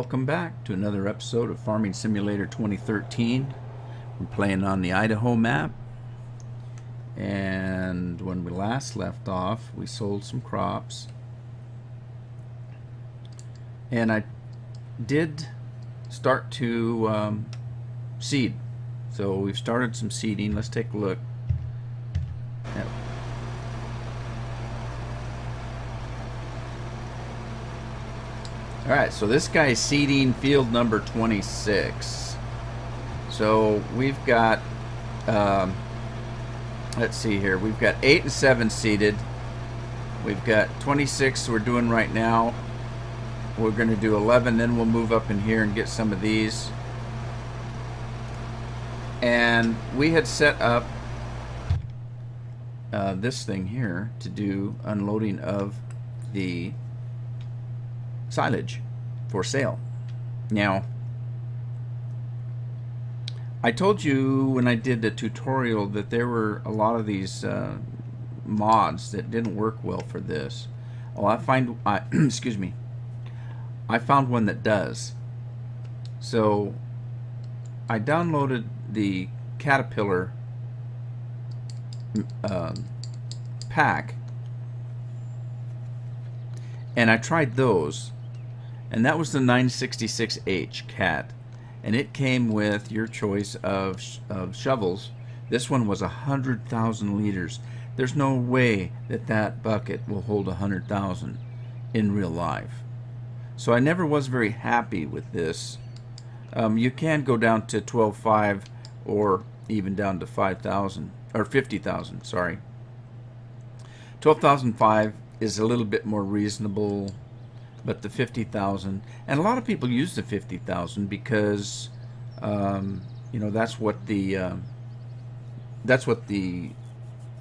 Welcome back to another episode of Farming Simulator 2013. We're playing on the Idaho map, and when we last left off we sold some crops, and I did start to seed. So we've started some seeding. Let's take a look at Alright, so this guy is seeding field number 26. So we've got, let's see here, we've got 8 and 7 seeded. We've got 26 we're doing right now. We're going to do 11, then we'll move up in here and get some of these. And we had set up this thing here to do unloading of the silage for sale. Now, I told you when I did the tutorial that there were a lot of these mods that didn't work well for this. Well, excuse me, I found one that does. So I downloaded the Caterpillar pack, and I tried those, and that was the 966H cat, and it came with your choice of shovels. This one was 100,000 liters. There's no way that that bucket will hold 100,000 in real life. So I never was very happy with this. You can go down to 12.5 or even down to 5,000 or 50,000. Sorry, 12,005 is a little bit more reasonable, but the 50,000, and a lot of people use the 50,000 because you know, that's what the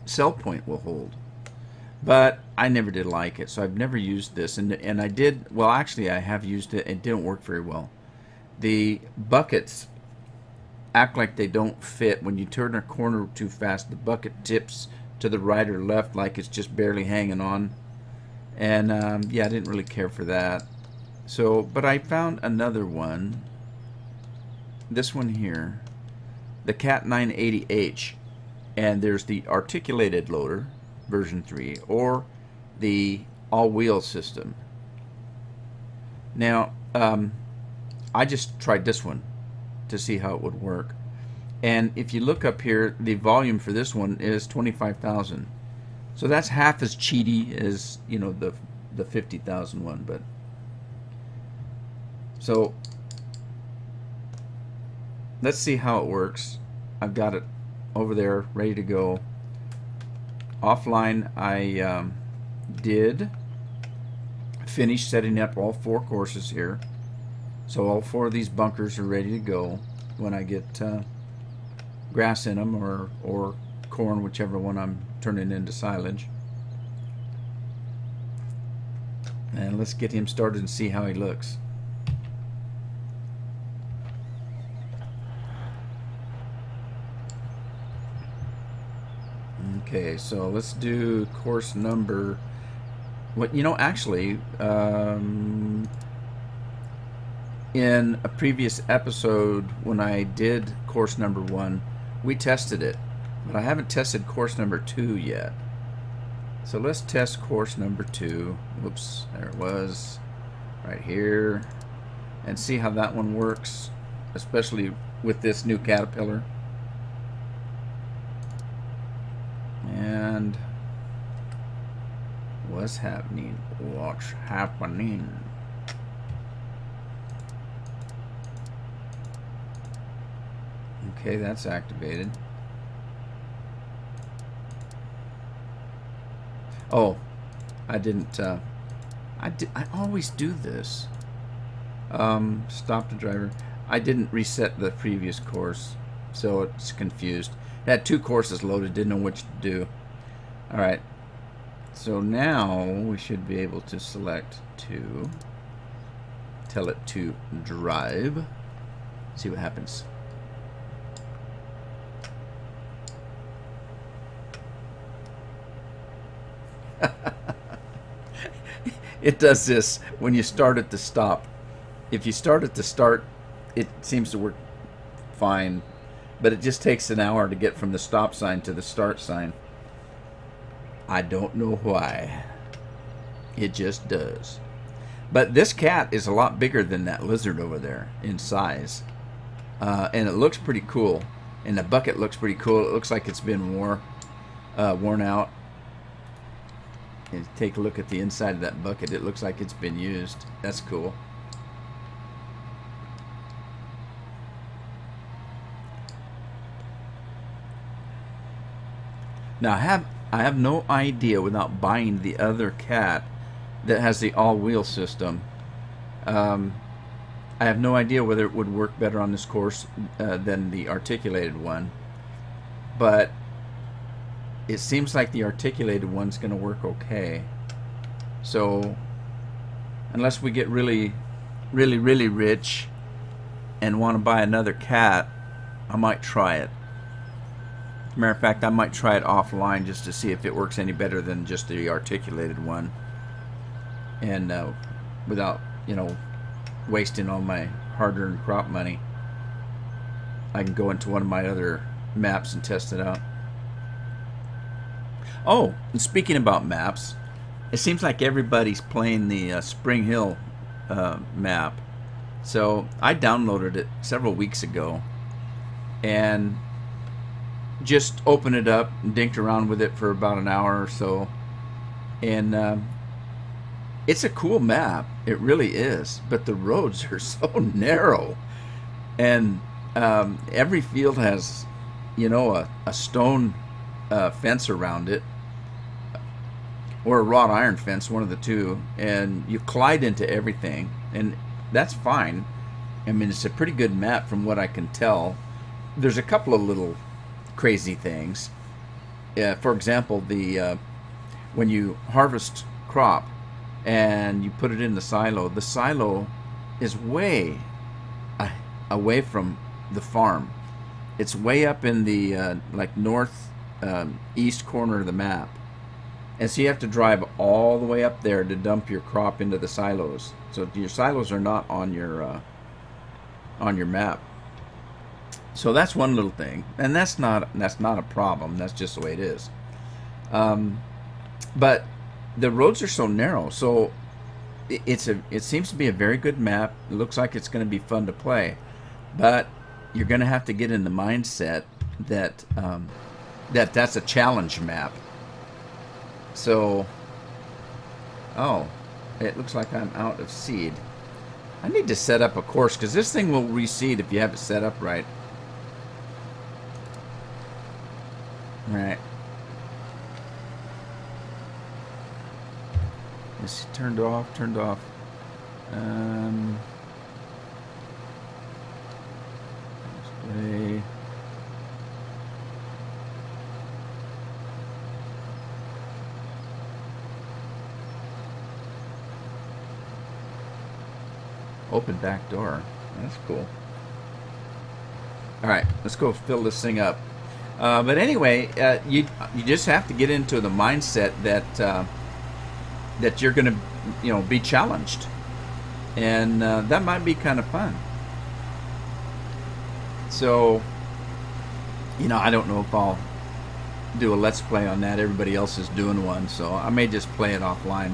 sell point will hold. But I never did like it, so I've never used this, and I did, well, actually I have used it. It didn't work very well. The buckets act like they don't fit. When you turn a corner too fast, the bucket tips to the right or left like it's just barely hanging on. And yeah, I didn't really care for that. So, but I found another one. This one here, the Cat 980H, and there's the articulated loader version 3 or the all-wheel system. Now, I just tried this one to see how it would work. And if you look up here, the volume for this one is 25,000. So that's half as cheaty as, you know, the 50,000 one. But so let's see how it works. I've got it over there ready to go. Offline, I did finish setting up all 4 courses here. So all 4 of these bunkers are ready to go when I get grass in them or corn, whichever one I'm turning into silage. And let's get him started and see how he looks. Okay, so let's do course number, what, you know, actually in a previous episode when I did course number 1, we tested it, but I haven't tested course number 2 yet. So let's test course number 2. Whoops, there it was, right here, and see how that one works, especially with this new Caterpillar. And what's happening? What's happening? Okay, that's activated. Oh, I didn't. I always do this. Stop the driver. I didn't reset the previous course, so it's confused. It had 2 courses loaded. Didn't know which to do. All right. So now we should be able to select 2. Tell it to drive. See what happens. It does this when you start it to stop. if you start at the start, it seems to work fine, but it just takes an hour to get from the stop sign to the start sign. I don't know why. It just does. But this cat is a lot bigger than that lizard over there in size. And it looks pretty cool. And the bucket looks pretty cool. It looks like it's been worn out. And take a look at the inside of that bucket. It looks like it's been used. That's cool. Now I have no idea, without buying the other cat that has the all-wheel system, I have no idea whether it would work better on this course than the articulated one, but it seems like the articulated one's going to work okay. So unless we get really rich and want to buy another cat, I might try it. Matter of fact, I might try it offline just to see if it works any better than just the articulated one, and without, you know, wasting all my hard-earned crop money, I can go into one of my other maps and test it out. Oh, and speaking about maps, it seems like everybody's playing the Spring Hill map. So I downloaded it several weeks ago and just opened it up and dinked around with it for about an hour or so, and it's a cool map. It really is, but the roads are so narrow, and every field has, you know, a stone fence around it, or a wrought iron fence, one of the two, and you collide into everything, and that's fine. I mean, it's a pretty good map from what I can tell. There's a couple of little crazy things. For example, the when you harvest crop and you put it in the silo is way away from the farm. It's way up in the like north east corner of the map, and so you have to drive all the way up there to dump your crop into the silos. So your silos are not on your map. So that's one little thing, and that's not a problem. That's just the way it is. But the roads are so narrow, so it seems to be a very good map. It looks like it's going to be fun to play, but you're going to have to get in the mindset that that's a challenge map. So, oh, it looks like I'm out of seed. I need to set up a course, because this thing will reseed if you have it set up right. Right. It's turned off. Display. Open back door. That's cool. All right, let's go fill this thing up. But anyway, you just have to get into the mindset that that you're going to, you know, be challenged, and that might be kind of fun. So, you know, I don't know if I'll do a let's play on that. Everybody else is doing one, so I may just play it offline.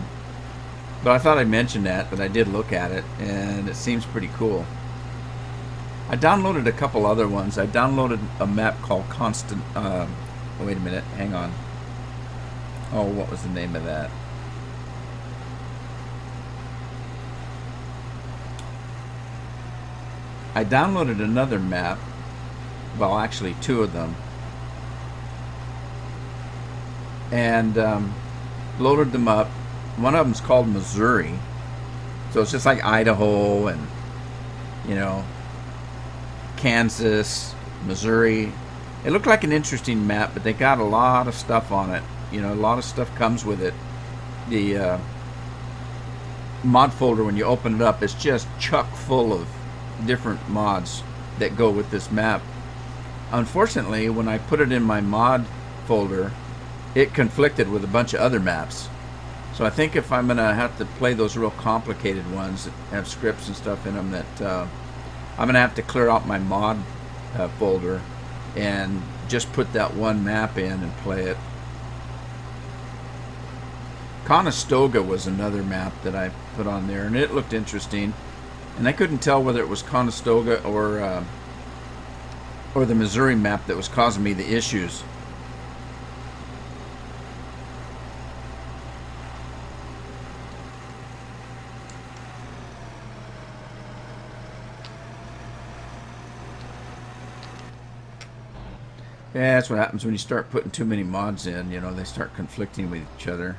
But I thought I'd mention that I did look at it, and it seems pretty cool. I downloaded a couple other ones. I downloaded a map called Constant. Oh, wait a minute. Hang on. Oh, what was the name of that? I downloaded another map. Well, actually, two of them. And loaded them up. One of them's called Missouri. So it's just like Idaho and, you know, Kansas, Missouri. It looked like an interesting map, but they got a lot of stuff on it. You know, a lot of stuff comes with it. The mod folder, when you open it up, it's just chock full of different mods that go with this map. Unfortunately, when I put it in my mod folder, it conflicted with a bunch of other maps. So I think if I'm gonna have to play those real complicated ones that have scripts and stuff in them, that I'm gonna have to clear out my mod folder and just put that one map in and play it. Conestoga was another map that I put on there, and it looked interesting. And I couldn't tell whether it was Conestoga or the Missouri map that was causing me the issues. Yeah, that's what happens when you start putting too many mods in. You know, they start conflicting with each other.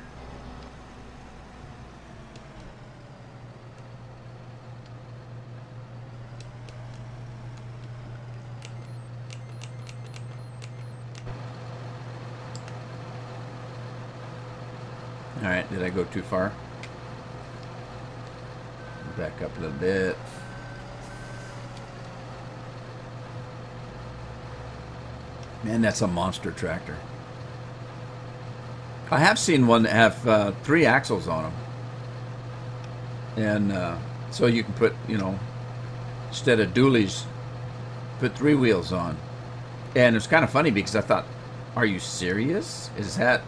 Alright, did I go too far? Back up a little bit. Man, that's a monster tractor. I have seen one that have 3 axles on them. And so you can put, you know, instead of dualies, put 3 wheels on. And it's kind of funny because I thought, are you serious? Is that,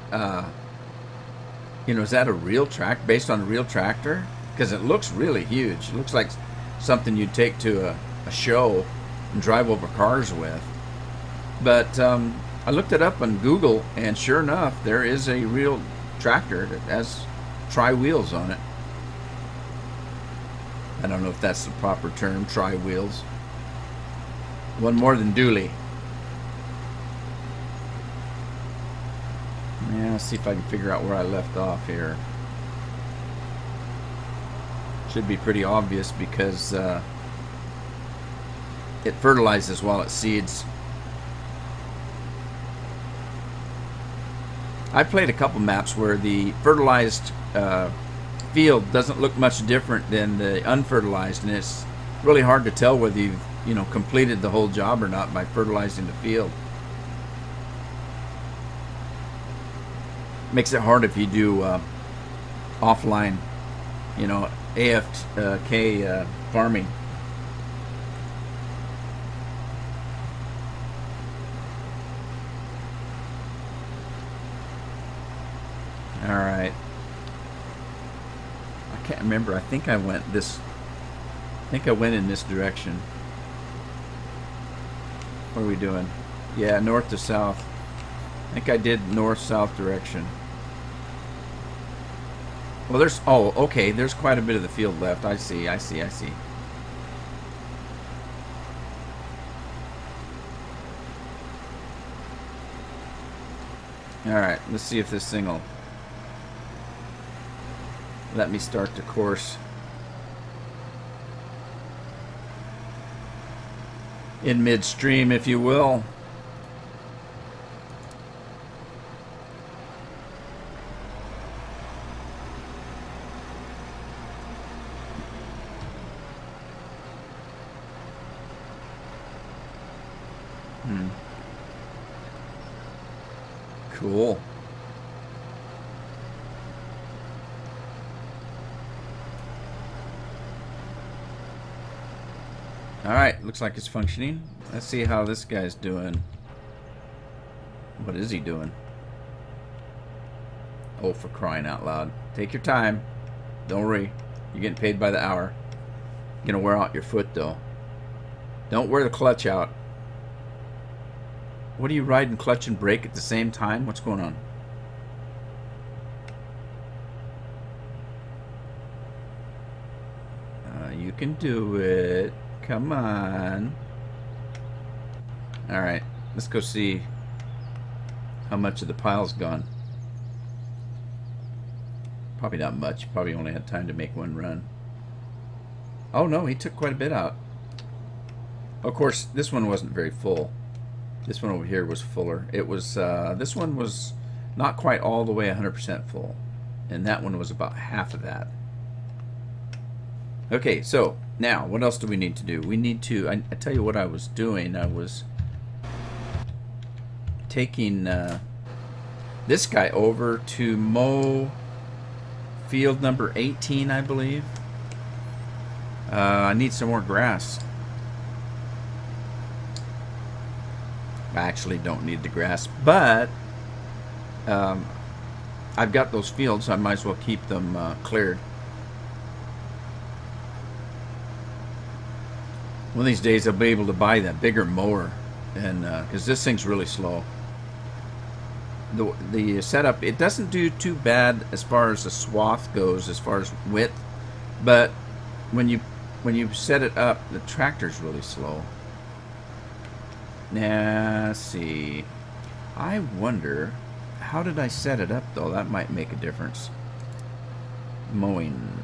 you know, is that a real track based on a real tractor? Because it looks really huge. It looks like something you'd take to a show and drive over cars with. But I looked it up on Google, and sure enough, there is a real tractor that has tri-wheels on it. I don't know if that's the proper term, tri-wheels. One more than dually. Yeah, let's see if I can figure out where I left off here. Should be pretty obvious because it fertilizes while it seeds. I played a couple maps where the fertilized field doesn't look much different than the unfertilized, and it's really hard to tell whether you've, you know, completed the whole job or not by fertilizing the field. Makes it hard if you do offline, you know, AFK farming. All right. I can't remember. I think I went in this direction. What are we doing? Yeah, north to south. I think I did north-south direction. Well, there's, oh, okay, there's quite a bit of the field left. I see. All right, let's see if this thing will let me start the course in midstream, if you will. Cool. Alright, looks like it's functioning. Let's see how this guy's doing. What is he doing? Oh, for crying out loud. Take your time. Don't worry. You're getting paid by the hour. You're gonna wear out your foot, though. Don't wear the clutch out. What are you riding clutch and brake at the same time? What's going on? You can do it. Come on. Alright, let's go see how much of the pile's gone. Probably not much. Probably only had time to make one run. Oh no, he took quite a bit out. Of course, this one wasn't very full. This one over here was fuller. It was, this one was not quite all the way 100% full. And that one was about half of that. Okay, so now what else do we need to do? We need to, I tell you what I was doing. I was taking this guy over to mow field number 18, I believe. I need some more grass. I actually don't need the grass, but I've got those fields, so I might as well keep them cleared. One of these days I'll be able to buy that bigger mower, and because this thing's really slow. The setup, it doesn't do too bad as far as the swath goes, as far as width, but when you set it up, the tractor's really slow. Now, let's see. I wonder, how did I set it up though? That might make a difference. Mowing.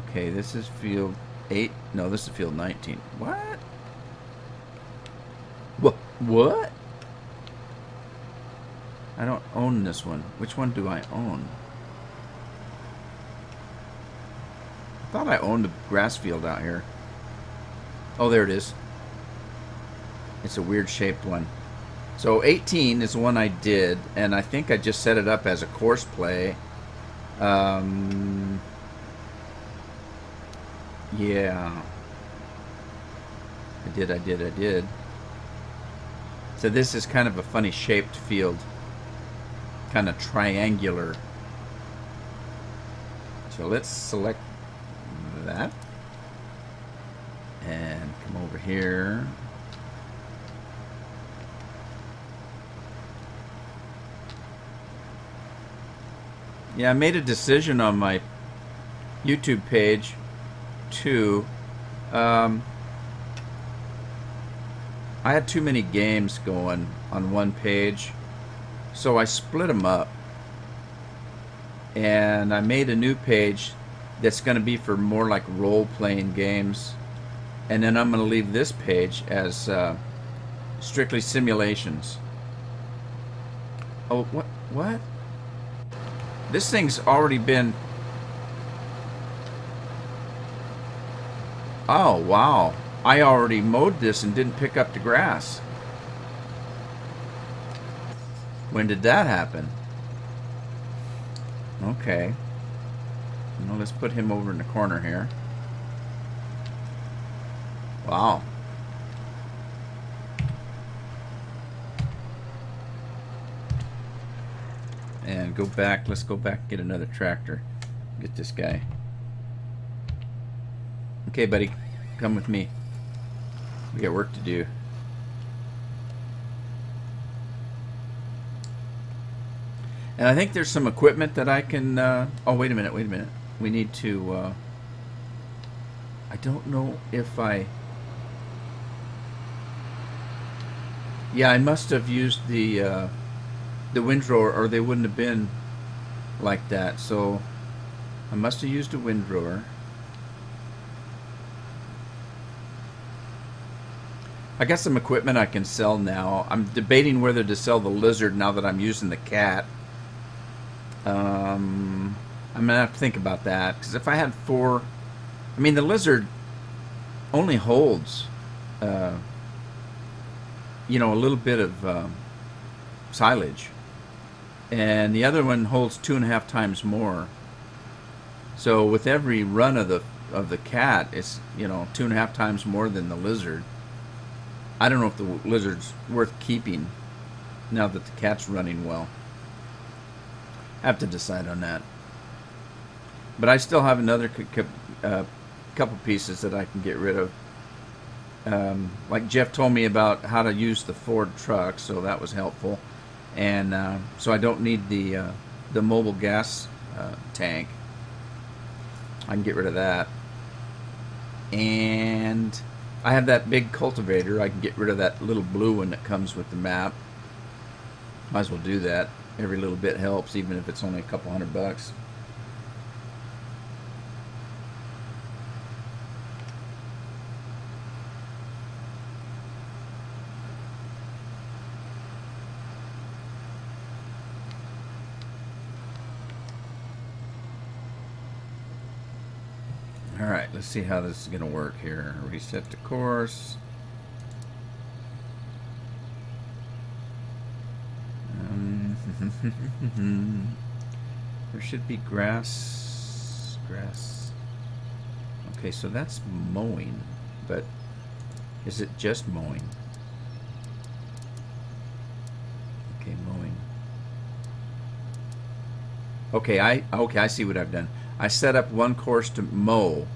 Okay, this is field 8. No, this is field 19. What? What? I don't own this one. Which one do I own? I thought I owned a grass field out here. Oh, there it is. It's a weird shaped one. So 18 is the one I did, and I think I just set it up as a course play. Yeah. I did. So this is kind of a funny shaped field. Kind of triangular. So let's select that. And come over here. Yeah, I made a decision on my YouTube page to I had too many games going on one page, so I split them up, and I made a new page that's going to be for more like role-playing games, and then I'm going to leave this page as strictly simulations. Oh, what? This thing's already been... Oh, wow. I already mowed this and didn't pick up the grass. When did that happen? Okay. Well, let's put him over in the corner here. Wow. And go back. Let's go back and get another tractor. Get this guy. Okay, buddy. Come with me. We got work to do. And I think there's some equipment that I can... oh, wait a minute. We need to... I don't know if I... Yeah, I must have used the windrower, or they wouldn't have been like that. So I must have used a windrower. I got some equipment I can sell now. I'm debating whether to sell the lizard now that I'm using the cat. I'm gonna have to think about that, because if I had 4, I mean, the lizard only holds you know, a little bit of silage, and the other one holds 2.5 times more. So with every run of the cat, it's, you know, 2.5 times more than the lizard. I don't know if the lizard's worth keeping now that the cat's running well. I have to decide on that. But I still have another couple pieces that I can get rid of. Like Jeff told me about how to use the Ford truck, so that was helpful. And so I don't need the mobile gas tank. I can get rid of that. And I have that big cultivator. I can get rid of that little blue one that comes with the map. Might as well do that. Every little bit helps, even if it's only a couple $100. Alright, let's see how this is going to work here. Reset the course. There should be grass. Grass. Okay, so that's mowing, but is it just mowing? Okay, mowing. Okay, I see what I've done. I set up one course to mow,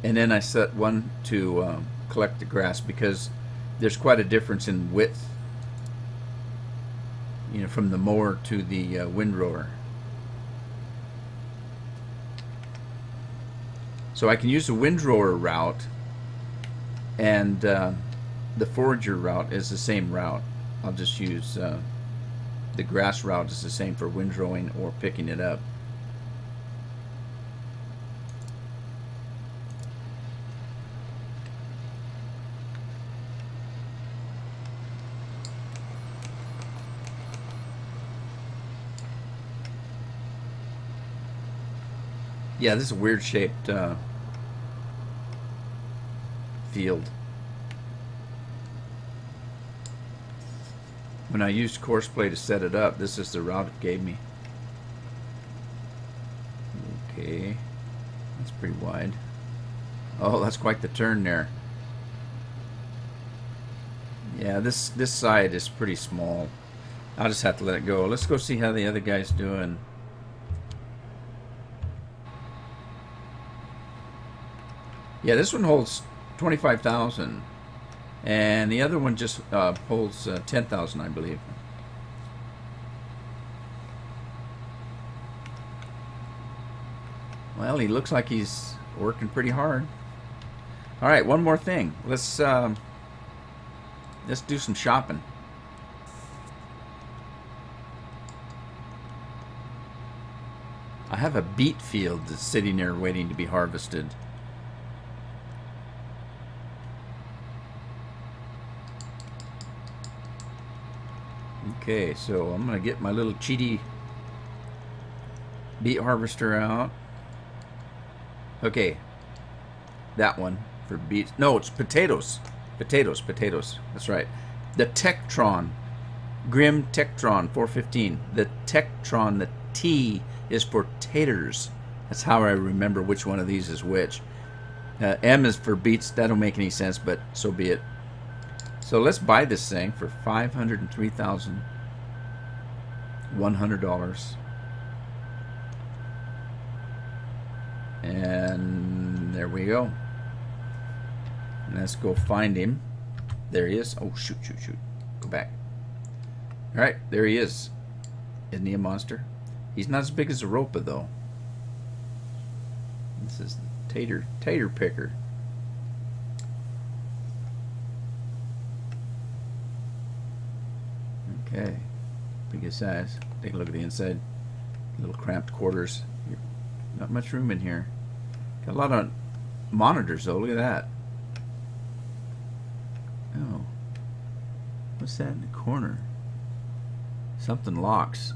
and then I set one to collect the grass, because there's quite a difference in width, you know, from the mower to the windrower. So I can use the windrower route, and the forager route is the same route. I'll just use the grass route is the same for windrowing or picking it up. Yeah, this is a weird shaped field. When I used Courseplay to set it up, this is the route it gave me. Okay, that's pretty wide. Oh, that's quite the turn there. Yeah, this side is pretty small. I'll just have to let it go. Let's go see how the other guy's doing. Yeah, this one holds 25,000, and the other one just holds 10,000, I believe. Well, he looks like he's working pretty hard. All right, one more thing. Let's do some shopping. I have a beet field that's sitting there waiting to be harvested. Okay, so I'm gonna get my little cheaty beet harvester out. Okay, that one for beets. No, it's potatoes. Potatoes. That's right. The Tektron, Grim Tektron 415. The Tektron, the T is for taters. That's how I remember which one of these is which. M is for beets. That don't make any sense, but so be it. So let's buy this thing for $503,100. And there we go. Let's go find him. There he is. Oh, shoot. Go back. All right, there he is. Isn't he a monster? He's not as big as a ropa, though. This is tater picker. Okay, pretty good size. Take a look at the inside. Little cramped quarters. Not much room in here. Got a lot of monitors, though. Look at that. Oh, what's that in the corner? Something locks.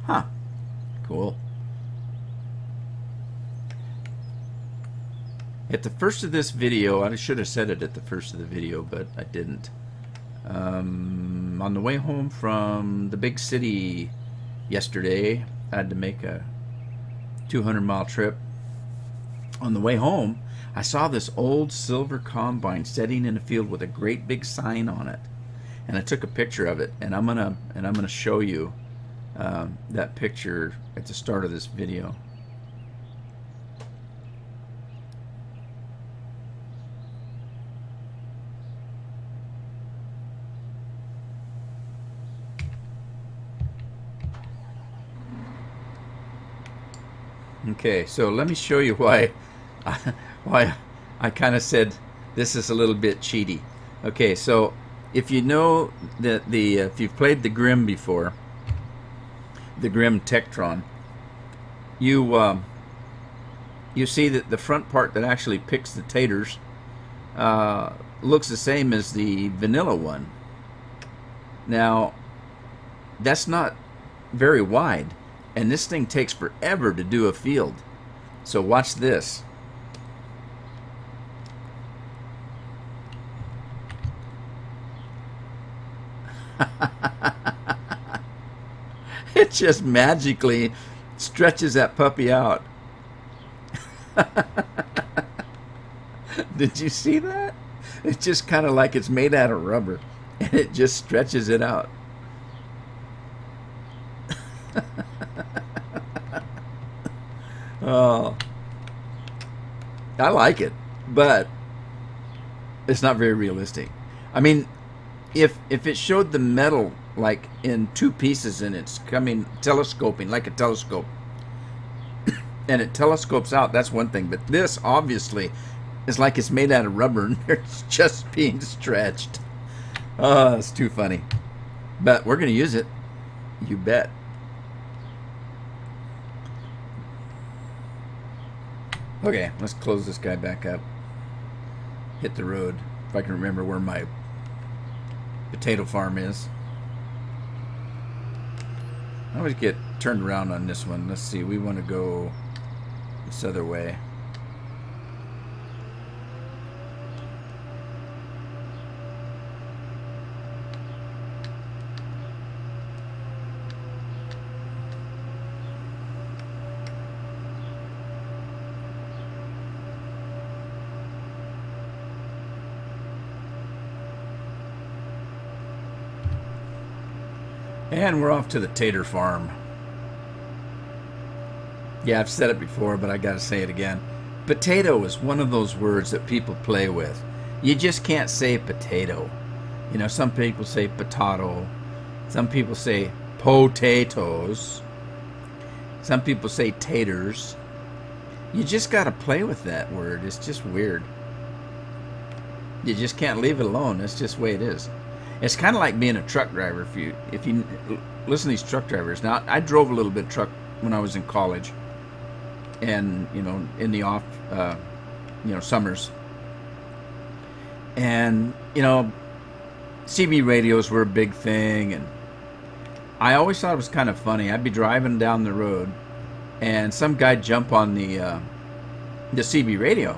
Huh. Cool. At the first of this video, I should have said it at the first of the video, but I didn't. On the way home from the big city yesterday, I had to make a 200-mile trip. On the way home, I saw this old silver combine sitting in a field with a great big sign on it, and I took a picture of it, and I'm gonna show you that picture at the start of this video. Okay, so let me show you why I kind of said this is a little bit cheaty. Okay, so if you know that if you've played the Grim before, the Grim Tektron, you see that the front part that actually picks the taters looks the same as the vanilla one. Now, that's not very wide, and this thing takes forever to do a field. So watch this. It just magically stretches that puppy out. Did you see that? It's just kind of like it's made out of rubber, and it just stretches it out. Oh, I like it, but it's not very realistic. I mean, if it showed the metal like in two pieces and it's coming telescoping like a telescope, and it telescopes out, that's one thing. But this obviously is like it's made out of rubber and it's just being stretched. Oh, it's too funny. But we're gonna use it. You bet. Okay, let's close this guy back up. Hit the road. If I can remember where my potato farm is. I always get turned around on this one. Let's see, we want to go this other way. And we're off to the tater farm. Yeah, I've said it before, but I gotta say it again. Potato is one of those words that people play with. You just can't say potato. You know, some people say potato. Some people say potatoes. Some people say taters. You just gotta play with that word. It's just weird. You just can't leave it alone. That's just the way it is. It's kind of like being a truck driver. If you listen to these truck drivers. Now, I drove a little bit truck when I was in college, and you know, in the off, you know, summers. And you know, CB radios were a big thing, and I always thought it was kind of funny. I'd be driving down the road, and some guy jump on the CB radio,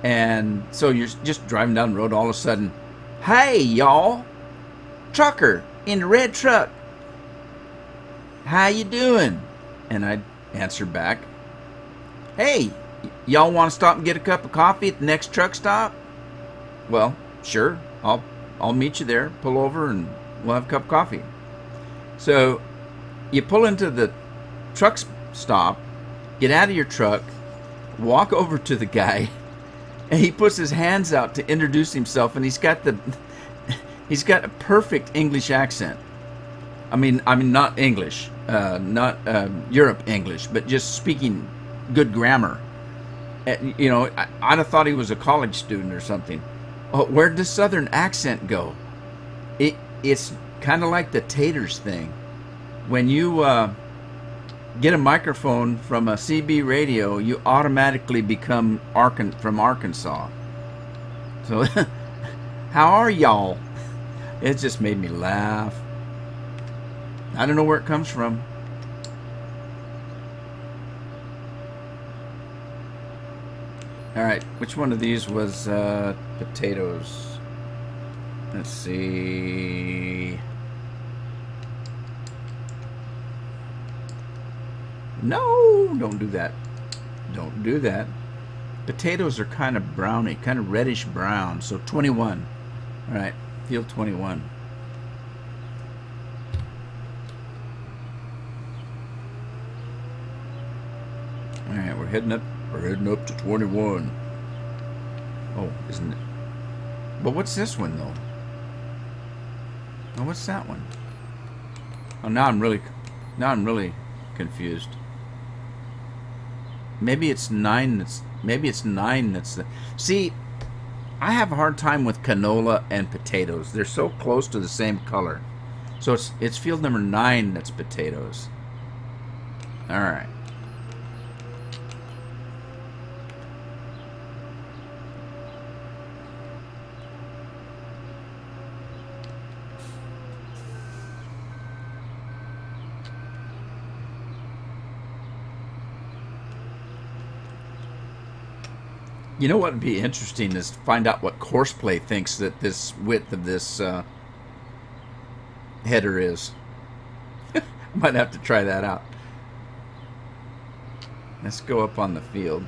and so you're just driving down the road. All of a sudden, hey, y'all, trucker in the red truck, how you doing? And I'd answer back, hey, y'all want to stop and get a cup of coffee at the next truck stop? Well, sure, I'll meet you there, pull over, and we'll have a cup of coffee. So you pull into the truck stop, get out of your truck, walk over to the guy, and he puts his hands out to introduce himself, and he's got a perfect English accent. I mean not English, not Europe English, but just speaking good grammar. You know, I'd have thought he was a college student or something. Oh, where'd the southern accent go? It's kind of like the taters thing. When you get a microphone from a CB radio, you automatically become from Arkansas. So, how are y'all? It just made me laugh. I don't know where it comes from. Alright, which one of these was potatoes? Let's see. No, don't do that. Don't do that. Potatoes are kind of browny, kind of reddish brown. So 21. All right, field 21. All right, we're heading up. We're heading up to 21. Oh, isn't it? But what's this one though? Oh, what's that one? Oh, now I'm really confused. Maybe it's 9. Maybe it's 9. That's the. See, I have a hard time with canola and potatoes. They're so close to the same color. So it's field number 9 that's potatoes. All right. You know what would be interesting is to find out what Courseplay thinks that this width of this header is. Might have to try that out. Let's go up on the field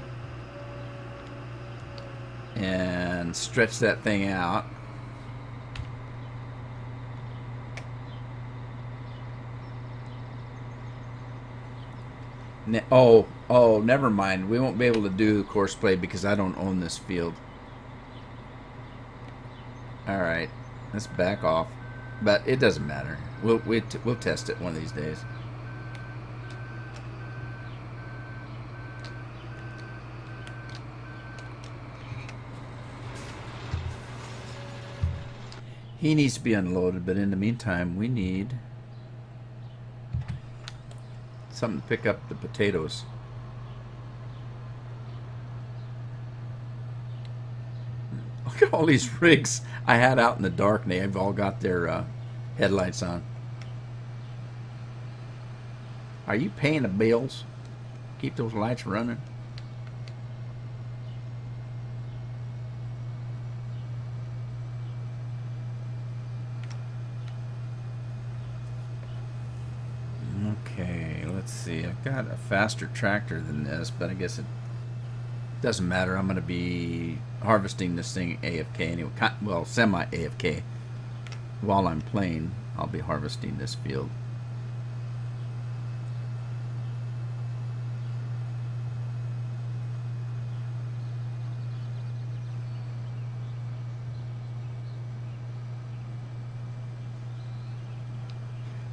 and stretch that thing out. Oh, never mind. We won't be able to do course play because I don't own this field. All right, let's back off. But it doesn't matter. We'll test it one of these days. He needs to be unloaded, but in the meantime, we need something to pick up the potatoes. Look at all these rigs I had out in the dark, and they've all got their headlights on. Are you paying the bills? Keep those lights running. Okay, let's see. I've got a faster tractor than this, but I guess it doesn't matter. I'm going to be harvesting this thing AFK anyway. Well, semi-AFK. While I'm playing, I'll be harvesting this field.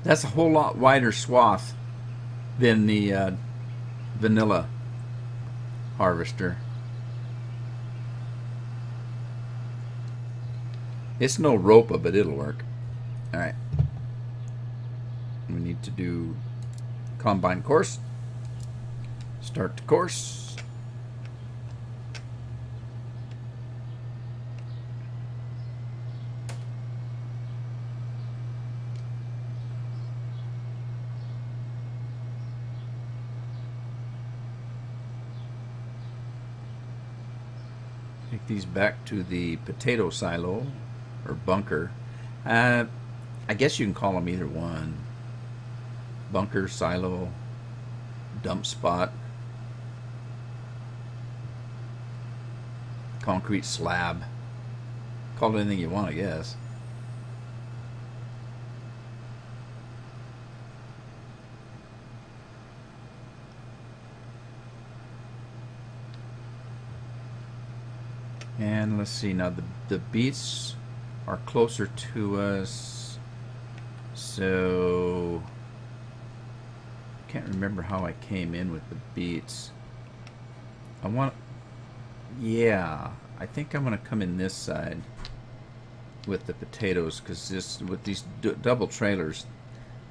That's a whole lot wider swath than the vanilla harvester. It's no Ropa, but it'll work. Alright. We need to do combine course. Start the course. Take these back to the potato silo or bunker. I guess you can call them either one. Bunker, silo, dump spot, concrete slab. Call it anything you want, I guess. And let's see, now the beets are closer to us, so can't remember how I came in with the beets. Yeah, I think I'm gonna come in this side with the potatoes, because this with these double trailers,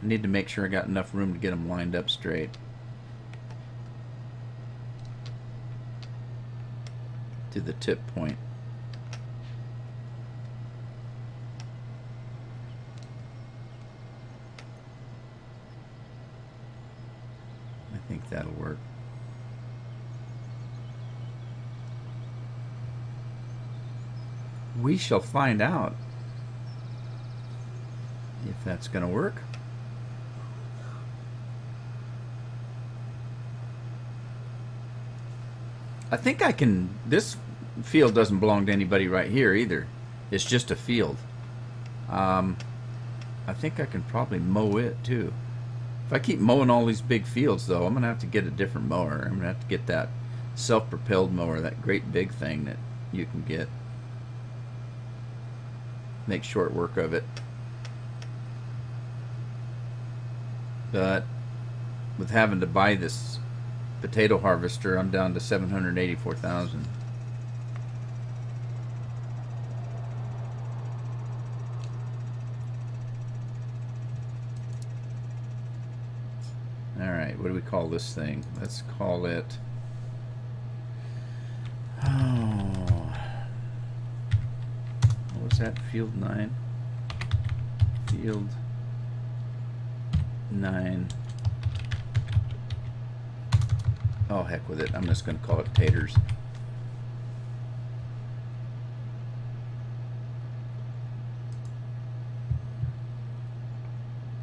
I need to make sure I got enough room to get them lined up straight. To the tip point. I think that'll work. We shall find out if that's going to work. I think I can. This field doesn't belong to anybody right here either. It's just a field. I think I can probably mow it too. If I keep mowing all these big fields, though, I'm gonna have to get a different mower. I'm gonna have to get that self-propelled mower, that great big thing that you can get. Make short work of it. But with having to buy this potato harvester, I'm down to 784,000. All right, what do we call this thing? Let's call it. Oh, what was that? Field 9. Field 9. Oh, heck with it. I'm just going to call it taters.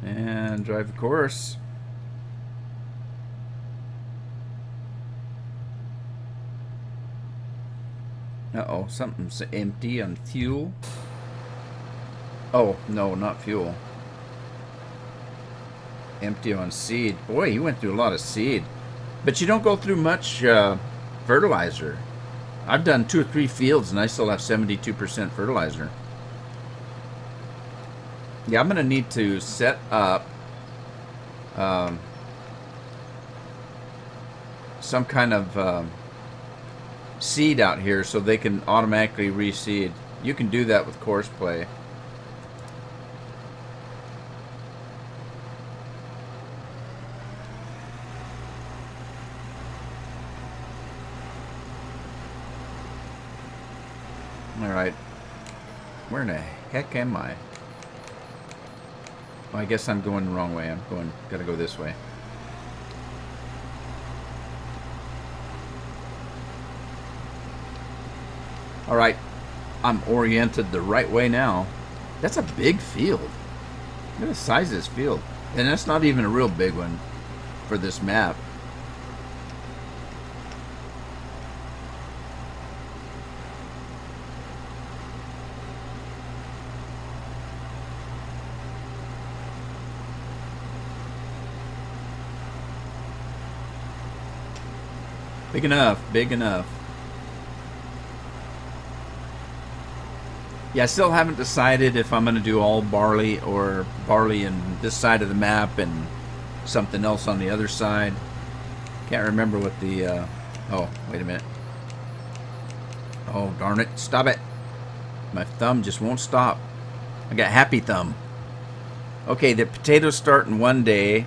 And drive the course. Uh-oh, something's empty on fuel. Oh, no, not fuel. Empty on seed. Boy, you went through a lot of seed. But you don't go through much fertilizer. I've done 2 or 3 fields and I still have 72% fertilizer. Yeah, I'm going to need to set up some kind of seed out here so they can automatically reseed. You can do that with course play. Alright. Where in the heck am I? Well, I guess I'm going the wrong way. Gotta go this way. Alright. I'm oriented the right way now. That's a big field. Look at the size of this field. And that's not even a real big one for this map. Big enough, big enough. Yeah, I still haven't decided if I'm going to do all barley or barley in this side of the map and something else on the other side. Can't remember what the... oh, wait a minute. Oh, darn it. Stop it. My thumb just won't stop. I got happy thumb. Okay, the potatoes start in 1 day.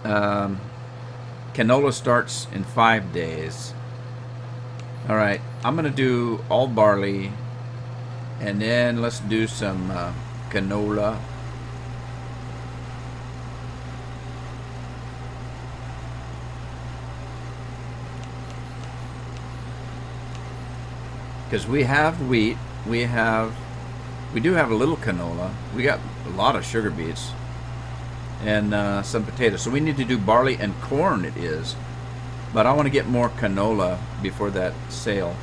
Canola starts in 5 days. Alright, I'm going to do all barley. And then let's do some canola. Because we have wheat, we do have a little canola. We got a lot of sugar beets and some potatoes. So we need to do barley and corn. It is, but I want to get more canola before that sale.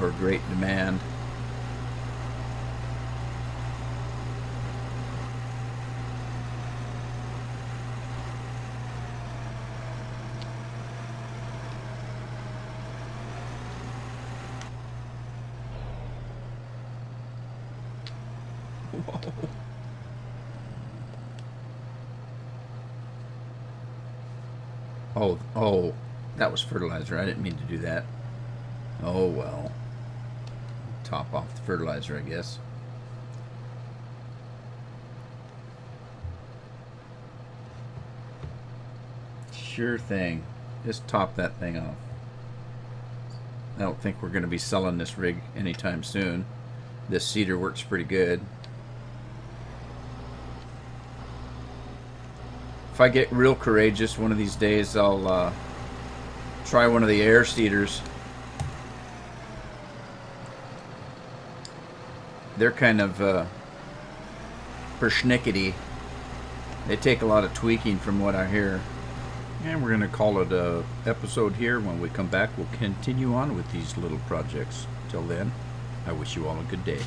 Or great demand. Whoa. Oh, that was fertilizer. I didn't mean to do that. Oh well. Top off the fertilizer, I guess. Sure thing. Just top that thing off. I don't think we're going to be selling this rig anytime soon. This seeder works pretty good. If I get real courageous one of these days, I'll try one of the air seeders. They're kind of persnickety. They take a lot of tweaking from what I hear. And we're going to call it a episode here. When we come back, we'll continue on with these little projects. Till then, I wish you all a good day.